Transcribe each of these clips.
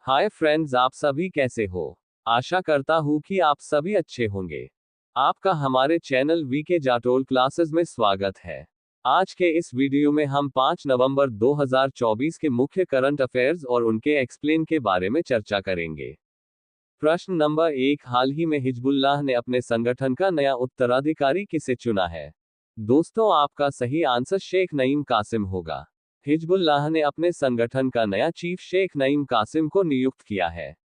Hi friends, आप सभी कैसे हो। आशा करता हूँ कि आप सभी अच्छे होंगे। आपका हमारे चैनल वीके जाटोल क्लासेस में स्वागत है। आज के इस वीडियो में हम 5 नवंबर 2024 के मुख्य करंट अफेयर्स और उनके एक्सप्लेन के बारे में चर्चा करेंगे। प्रश्न नंबर 1, हाल ही में हिजबुल्लाह ने अपने संगठन का नया उत्तराधिकारी किसे चुना है। दोस्तों, आपका सही आंसर शेख नईम कासिम होगा। हिजबुल्लाह ने अपने संगठन का नया चीफ शेख नईम कासिम को नियुक्त किया है।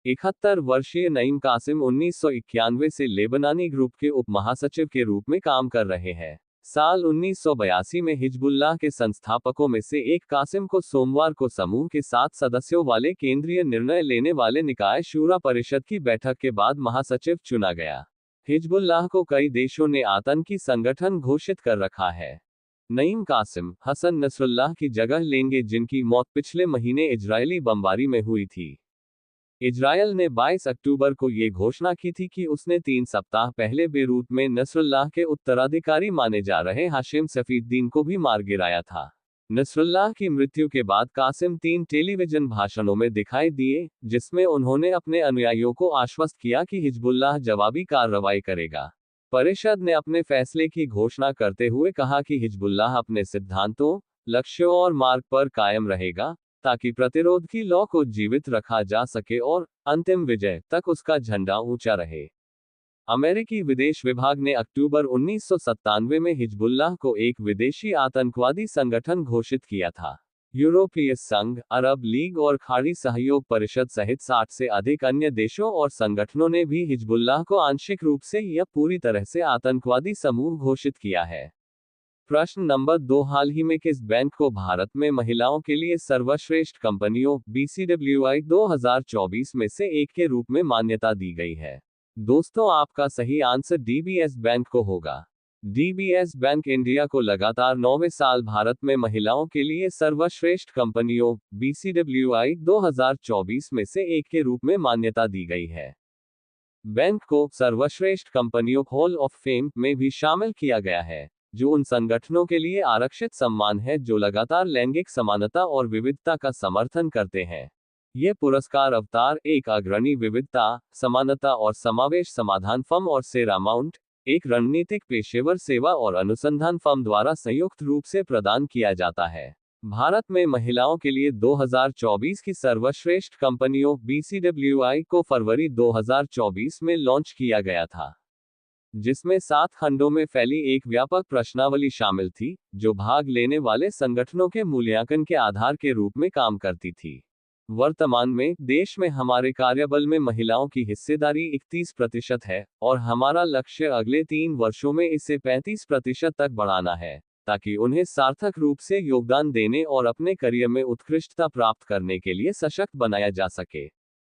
71 वर्षीय नईम कासिम 1991 से लेबनानी ग्रुप के उप महासचिव के रूप में काम कर रहे हैं। साल 1982 में हिजबुल्लाह के संस्थापकों में से एक कासिम को सोमवार को समूह के 7 सदस्यों वाले केंद्रीय निर्णय लेने वाले निकाय शूरा परिषद की बैठक के बाद महासचिव चुना गया। हिजबुल्लाह को कई देशों ने आतंकी संगठन घोषित कर रखा है। नईम कासिम हसन नसरुल्लाह की जगह लेंगे, जिनकी मौत पिछले महीने इजरायली बमबारी में हुई थी। इजरायल ने 22 अक्टूबर को ये घोषणा की थी कि उसने 3 सप्ताह पहले बेरूत में नसरुल्लाह के उत्तराधिकारी माने जा रहे हाशिम सफीद्दीन को भी मार गिराया था। नसरुल्लाह की मृत्यु के बाद कासिम 3 टेलीविजन भाषणों में दिखाई दिए, जिसमें उन्होंने अपने अनुयायियों को आश्वस्त किया कि हिजबुल्लाह जवाबी कार्रवाई करेगा। परिषद ने अपने फैसले की घोषणा करते हुए कहा कि हिजबुल्लाह अपने सिद्धांतों, लक्ष्यों और मार्ग पर कायम रहेगा, ताकि प्रतिरोध की लौ को जीवित रखा जा सके और अंतिम विजय तक उसका झंडा ऊंचा रहे। अमेरिकी विदेश विभाग ने अक्टूबर 1997 में हिजबुल्लाह को एक विदेशी आतंकवादी संगठन घोषित किया था। यूरोपीय संघ, अरब लीग और खाड़ी सहयोग परिषद सहित 60 से अधिक अन्य देशों और संगठनों ने भी हिजबुल्लाह को आंशिक रूप से या पूरी तरह से आतंकवादी समूह घोषित किया है। प्रश्न नंबर 2, हाल ही में किस बैंक को भारत में महिलाओं के लिए सर्वश्रेष्ठ कंपनियों BCWI 2024 में से एक के रूप में मान्यता दी गई है। दोस्तों, आपका सही आंसर DBS बैंक को होगा। DBS बैंक इंडिया को लगातार 9वें साल भारत में महिलाओं के लिए सर्वश्रेष्ठ कंपनियों BCWI 2024 में से एक के रूप में मान्यता दी गई है। बैंक को सर्वश्रेष्ठ कंपनियों हॉल ऑफ फेम में भी शामिल किया गया है, जो उन संगठनों के लिए आरक्षित सम्मान है जो लगातार लैंगिक समानता और विविधता का समर्थन करते हैं। ये पुरस्कार अवतार, एक अग्रणी विविधता, समानता और समावेश समाधान फर्म और सेरामाउंट, एक रणनीतिक पेशेवर सेवा और अनुसंधान फर्म द्वारा संयुक्त रूप से प्रदान किया जाता है। भारत में महिलाओं के लिए 2024 की सर्वश्रेष्ठ कंपनियों BCWI को फरवरी 2024 में लॉन्च किया गया था, जिसमें 7 खंडों में फैली एक व्यापक प्रश्नावली शामिल थी, जो भाग लेने वाले संगठनों के मूल्यांकन के आधार के रूप में काम करती थी। वर्तमान में देश में हमारे कार्यबल में महिलाओं की हिस्सेदारी 31% है, और हमारा लक्ष्य अगले 3 वर्षों में इसे 35% तक बढ़ाना है, ताकि उन्हें सार्थक रूप से योगदान देने और अपने करियर में उत्कृष्टता प्राप्त करने के लिए सशक्त बनाया जा सके।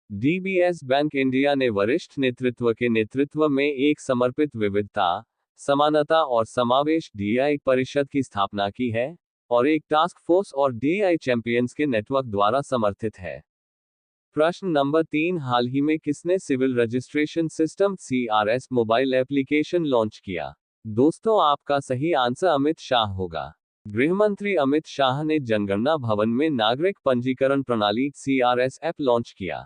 DBS बैंक इंडिया ने वरिष्ठ नेतृत्व के नेतृत्व में एक समर्पित विविधता, समानता और समावेश DI परिषद की स्थापना की है, और एक टास्क फोर्स और DI चैंपियंस के नेटवर्क द्वारा समर्थित है। प्रश्न नंबर 3, हाल ही में किसने civil registration system CRS mobile application launch किया। दोस्तों, आपका सही आंसर अमित शाह होगा। गृहमंत्री अमित शाह ने जनगणना भवन में नागरिक पंजीकरण प्रणाली CRS ऐप लॉन्च किया।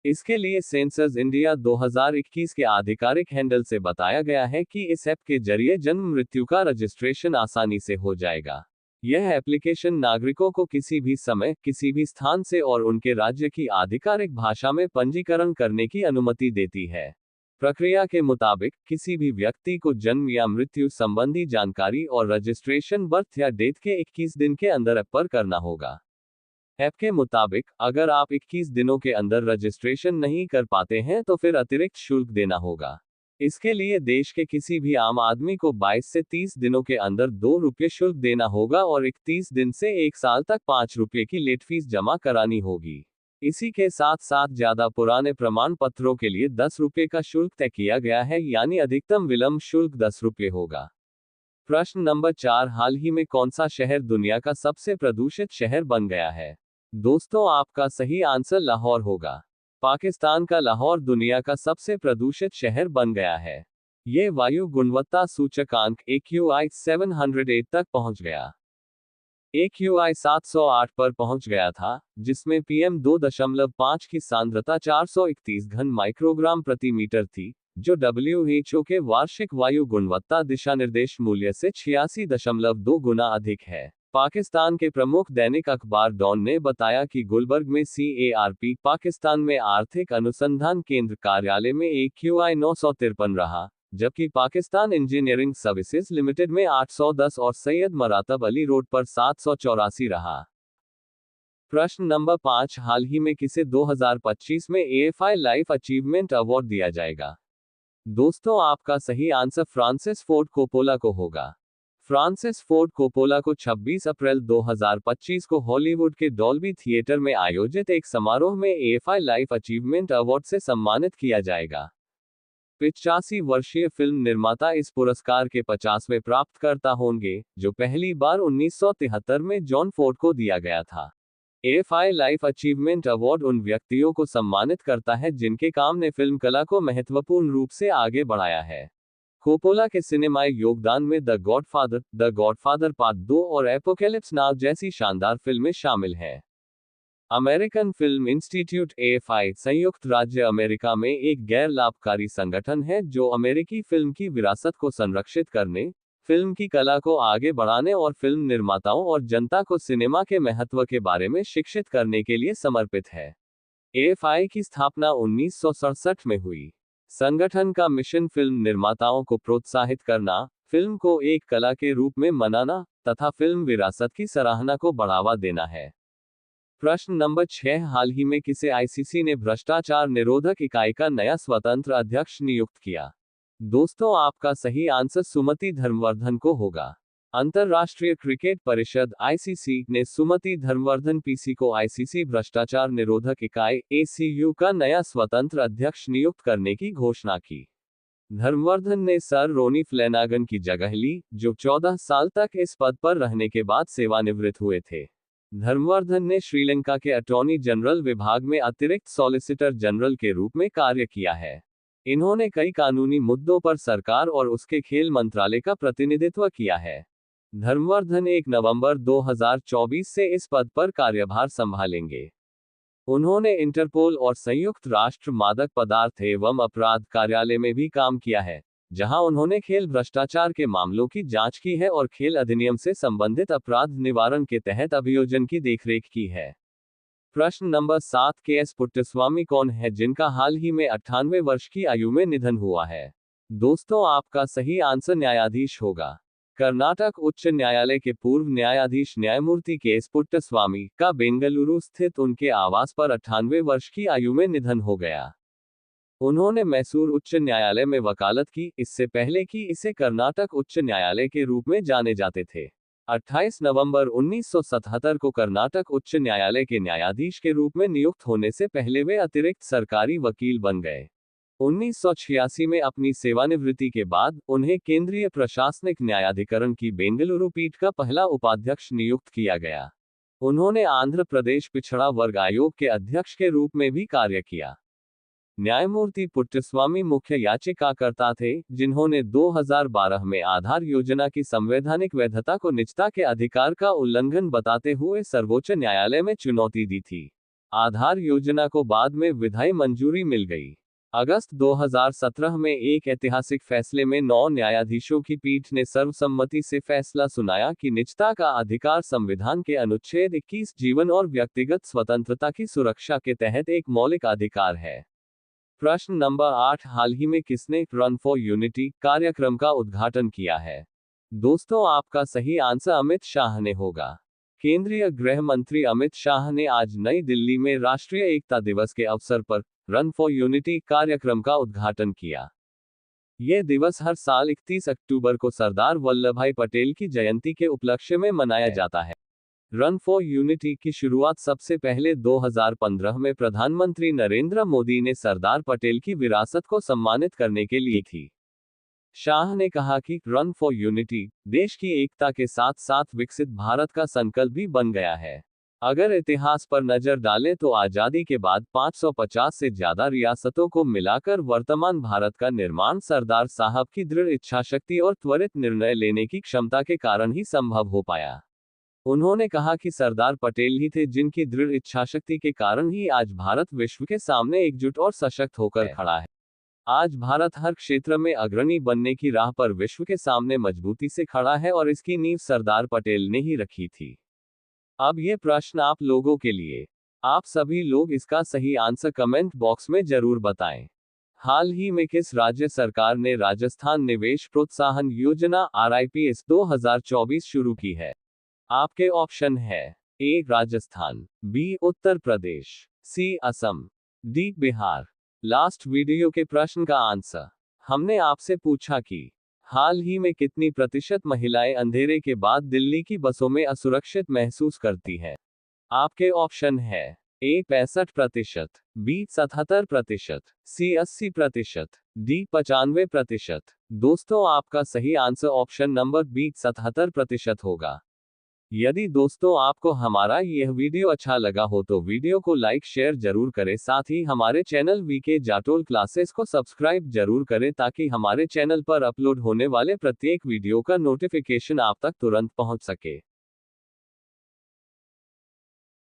इसके लिए सेंसस इंडिया 2021 के आधिकारिक हैंडल से बताया गया है कि इस ऐप के जरिए जन्म मृत्यु का रजिस्ट्रेशन आसानी से हो जाएगा। यह एप्लीकेशन नागरिकों को किसी भी समय, किसी भी स्थान से और उनके राज्य की आधिकारिक भाषा में पंजीकरण करने की अनुमति देती है। प्रक्रिया के मुताबिक किसी भी व्यक्ति को जन्म या मृत्यु संबंधी जानकारी और रजिस्ट्रेशन बर्थ या डेट के 21 दिन के अंदर ऐप पर करना होगा। ऐप के मुताबिक अगर आप 21 दिनों के अंदर रजिस्ट्रेशन नहीं कर पाते हैं तो फिर अतिरिक्त शुल्क देना होगा। इसके लिए देश के किसी भी आम आदमी को 22 से 30 दिनों के अंदर 2 रुपये शुल्क देना होगा और 31 दिन से 1 साल तक 5 रुपये की लेट फीस जमा करानी होगी। इसी के साथ साथ ज्यादा पुराने प्रमाण पत्रों के लिए 10 रुपये का शुल्क तय किया गया है, यानी अधिकतम विलंब शुल्क 10 रुपये होगा। प्रश्न नंबर 4, हाल ही में कौन सा शहर दुनिया का सबसे प्रदूषित शहर बन गया है। दोस्तों, आपका सही आंसर लाहौर होगा। पाकिस्तान का लाहौर दुनिया का सबसे प्रदूषित शहर बन गया है। ये वायु गुणवत्ता सूचकांक AQI 708 तक पहुंच गया। AQI 708 पर पहुंच गया था, जिसमें PM 2.5 की सांद्रता 431 घन माइक्रोग्राम प्रति मीटर थी, जो WHO के वार्षिक वायु गुणवत्ता दिशानिर्देश मूल्य से 86.2 गुना अधिक है। पाकिस्तान के प्रमुख दैनिक अखबार डॉन ने बताया कि गुलबर्ग में CARP पाकिस्तान में आर्थिक अनुसंधान केंद्र कार्यालय में AQI 953 रहा, जबकि पाकिस्तान इंजीनियरिंग सर्विसेज लिमिटेड में 810 और सैयद मरातब अली रोड पर 784 रहा। प्रश्न नंबर 5, हाल ही में किसे 2025 में AFI लाइफ अचीवमेंट अवार्ड दिया जाएगा? दोस्तों, आपका सही आंसर फ्रांसिस फोर्ड कोपोला को होगा। फ्रांसिस फोर्ड कोपोला को 26 अप्रैल 2025 को हॉलीवुड के डॉल्बी थिएटर में आयोजित एक समारोह में AFI लाइफ अचीवमेंट अवार्ड से सम्मानित किया जाएगा। 85 वर्षीय फिल्म निर्माता इस पुरस्कार के 50वें प्राप्तकर्ता होंगे, जो पहली बार 1973 में जॉन फोर्ड को दिया गया था। AFI लाइफ अचीवमेंट अवार्ड उन व्यक्तियों को सम्मानित करता है जिनके काम ने फिल्म कला को महत्वपूर्ण रूप से आगे बढ़ाया है। कोपोला के सिनेमाई योगदान में द गॉडफादर पार्ट 2 और एपोकेलिप्स नाउ जैसी शानदार फिल्में शामिल हैं। अमेरिकन फिल्म इंस्टीट्यूट AFI संयुक्त राज्य अमेरिका में एक गैर लाभकारी संगठन है जो अमेरिकी फिल्म की विरासत को संरक्षित करने, फिल्म की कला को आगे बढ़ाने और फिल्म निर्माताओं और जनता को सिनेमा के महत्व के बारे में शिक्षित करने के लिए समर्पित है। AFI की स्थापना 1967 में हुई। संगठन का मिशन फिल्म निर्माताओं को प्रोत्साहित करना, फिल्म को एक कला के रूप में मनाना तथा फिल्म विरासत की सराहना को बढ़ावा देना है। प्रश्न नंबर 6, हाल ही में किसे ICC ने भ्रष्टाचार निरोधक इकाई का नया स्वतंत्र अध्यक्ष नियुक्त किया? दोस्तों, आपका सही आंसर सुमति धर्मवर्धन को होगा। अंतर्राष्ट्रीय क्रिकेट परिषद ICC ने सुमति धर्मवर्धन PC को ICC भ्रष्टाचार निरोधक इकाई ACU का नया स्वतंत्र अध्यक्ष नियुक्त करने की घोषणा की। धर्मवर्धन ने सर रोनी फ्लैनागन की जगह ली, जो 14 साल तक इस पद पर रहने के बाद सेवानिवृत्त हुए थे। धर्मवर्धन ने श्रीलंका के अटॉर्नी जनरल विभाग में अतिरिक्त सॉलिसिटर जनरल के रूप में कार्य किया है। इन्होंने कई कानूनी मुद्दों पर सरकार और उसके खेल मंत्रालय का प्रतिनिधित्व किया है। धर्मवर्धन 1 नवंबर 2024 से इस पद पर कार्यभार संभालेंगे। उन्होंने इंटरपोल और संयुक्त राष्ट्र मादक पदार्थ एवं अपराध कार्यालय में भी काम किया है, जहां उन्होंने खेल भ्रष्टाचार के मामलों की जांच की है और खेल अधिनियम से संबंधित अपराध निवारण के तहत अभियोजन की देखरेख की है। प्रश्न नंबर 7, KS पुट्टस्वामी कौन है जिनका हाल ही में 98 वर्ष की आयु में निधन हुआ है? दोस्तों, आपका सही आंसर न्यायाधीश होगा। कर्नाटक उच्च न्यायालय के पूर्व न्यायाधीश न्यायमूर्ति KS पुट्टस्वामी का बेंगलुरु स्थित उनके आवास पर 98 वर्ष की आयु में निधन हो गया। उन्होंने मैसूर उच्च न्यायालय में वकालत की, इससे पहले कि इसे कर्नाटक उच्च न्यायालय के रूप में जाने जाते थे। 28 नवंबर 1977 को कर्नाटक उच्च न्यायालय के न्यायाधीश के रूप में नियुक्त होने से पहले वे अतिरिक्त सरकारी वकील बन गए। 1986 में अपनी सेवानिवृत्ति के बाद उन्हें केंद्रीय प्रशासनिक न्यायाधिकरण की बेंगलुरु पीठ का पहला उपाध्यक्ष नियुक्त किया गया। उन्होंने आंध्र प्रदेश पिछड़ा वर्ग आयोग के अध्यक्ष के रूप में भी कार्य किया। न्यायमूर्ति पुट्टस्वामी मुख्य याचिकाकर्ता थे, जिन्होंने 2012 में आधार योजना की संवैधानिक वैधता को निजता के अधिकार का उल्लंघन बताते हुए सर्वोच्च न्यायालय में चुनौती दी थी। आधार योजना को बाद में विधायी मंजूरी मिल गई। अगस्त 2017 में एक ऐतिहासिक फैसले में 9 न्यायाधीशों की पीठ ने सर्वसम्मति से फैसला सुनाया कि निजता का अधिकार संविधान के अनुच्छेद 21 जीवन और व्यक्तिगत स्वतंत्रता की सुरक्षा के तहत एक मौलिक अधिकार है। प्रश्न नंबर 8, हाल ही में किसने रन फॉर यूनिटी कार्यक्रम का उद्घाटन किया है? दोस्तों, आपका सही आंसर अमित शाह ने होगा। केंद्रीय गृह मंत्री अमित शाह ने आज नई दिल्ली में राष्ट्रीय एकता दिवस के अवसर पर रन फॉर यूनिटी कार्यक्रम का उद्घाटन किया। यह दिवस हर साल 31 अक्टूबर को सरदार वल्लभभाई पटेल की जयंती के उपलक्ष्य में मनाया जाता है। रन फॉर यूनिटी की शुरुआत सबसे पहले 2015 में प्रधानमंत्री नरेंद्र मोदी ने सरदार पटेल की विरासत को सम्मानित करने के लिए थी। शाह ने कहा कि रन फॉर यूनिटी देश की एकता के साथ साथ विकसित भारत का संकल्प भी बन गया है। अगर इतिहास पर नजर डालें तो आजादी के बाद 550 से ज्यादा रियासतों को मिलाकर वर्तमान भारत का निर्माण सरदार साहब की दृढ़ इच्छाशक्ति और त्वरित निर्णय लेने की क्षमता के कारण ही संभव हो पाया। उन्होंने कहा कि सरदार पटेल ही थे जिनकी दृढ़ इच्छाशक्ति के कारण ही आज भारत विश्व के सामने एकजुट और सशक्त होकर खड़ा है। आज भारत हर क्षेत्र में अग्रणी बनने की राह पर विश्व के सामने मजबूती से खड़ा है और इसकी नींव सरदार पटेल ने ही रखी थी। अब ये प्रश्न आप लोगों के लिए। आप सभी लोग इसका सही आंसर कमेंट बॉक्स में जरूर बताएं। हाल ही में किस राज्य सरकार ने राजस्थान निवेश प्रोत्साहन योजना RIPS 2024 शुरू की है? आपके ऑप्शन है A Rajasthan, B Uttar Pradesh, C Assam, D Bihar. Last video के प्रश्न का आंसर हमने आपसे पूछा कि हाल ही में कितनी प्रतिशत महिलाएं अंधेरे के बाद दिल्ली की बसों में असुरक्षित महसूस करती हैं? आपके ऑप्शन है ए 65%, बी 77%, सी 80%, डी 95%। दोस्तों आपका सही आंसर ऑप्शन नंबर बी 77% होगा। यदि दोस्तों आपको हमारा यह वीडियो अच्छा लगा हो तो वीडियो को लाइक शेयर जरूर करें, साथ ही हमारे चैनल वीके जाटोल क्लासेस को सब्सक्राइब जरूर करें ताकि हमारे चैनल पर अपलोड होने वाले प्रत्येक वीडियो का नोटिफिकेशन आप तक तुरंत पहुंच सके।